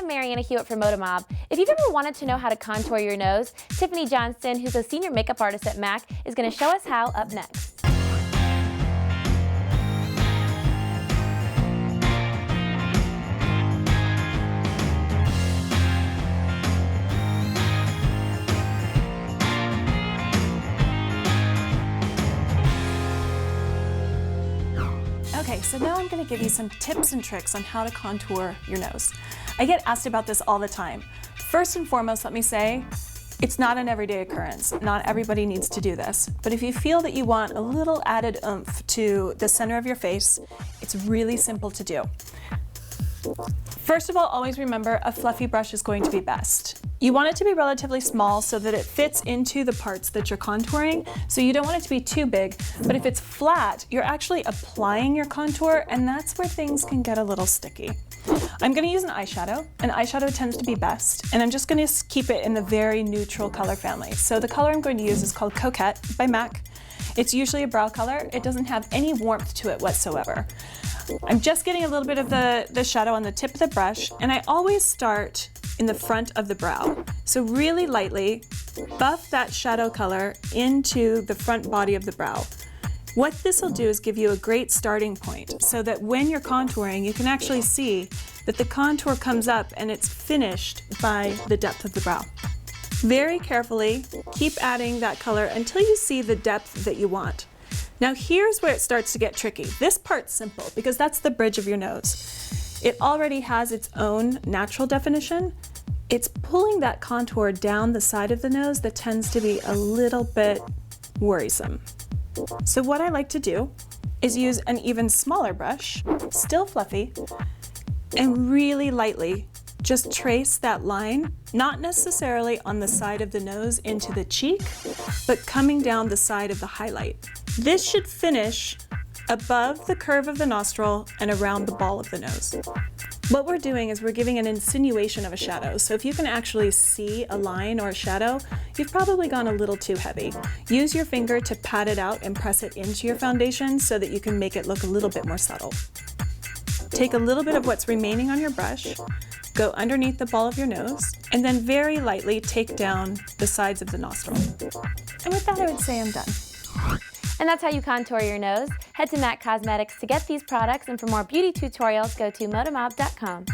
I'm Marianna Hewitt from ModaMob. If you've ever wanted to know how to contour your nose, Tiffany Johnston, who's a senior makeup artist at MAC, is going to show us how up next. Okay, so now I'm going to give you some tips and tricks on how to contour your nose. I get asked about this all the time. First and foremost, let me say, it's not an everyday occurrence. Not everybody needs to do this. But if you feel that you want a little added oomph to the center of your face, it's really simple to do. First of all, always remember a fluffy brush is going to be best. You want it to be relatively small so that it fits into the parts that you're contouring, so you don't want it to be too big, but if it's flat, you're actually applying your contour, and that's where things can get a little sticky. I'm going to use an eyeshadow. An eyeshadow tends to be best, and I'm just going to keep it in the very neutral color family. So the color I'm going to use is called Coquette by MAC. It's usually a brow color. It doesn't have any warmth to it whatsoever. I'm just getting a little bit of the shadow on the tip of the brush, and I always start in the front of the brow. So really lightly buff that shadow color into the front body of the brow. What this will do is give you a great starting point so that when you're contouring, you can actually see that the contour comes up and it's finished by the depth of the brow. Very carefully, keep adding that color until you see the depth that you want. Now here's where it starts to get tricky. This part's simple because that's the bridge of your nose. It already has its own natural definition. It's pulling that contour down the side of the nose that tends to be a little bit worrisome. So what I like to do is use an even smaller brush, still fluffy, and really lightly just trace that line, not necessarily on the side of the nose into the cheek, but coming down the side of the highlight. This should finish above the curve of the nostril and around the ball of the nose. What we're doing is we're giving an insinuation of a shadow. So if you can actually see a line or a shadow, you've probably gone a little too heavy. Use your finger to pat it out and press it into your foundation so that you can make it look a little bit more subtle. Take a little bit of what's remaining on your brush, go underneath the ball of your nose, and then very lightly take down the sides of the nostril. And with that, I would say I'm done. And that's how you contour your nose. Head to MAC Cosmetics to get these products, and for more beauty tutorials, go to ModaMob.com.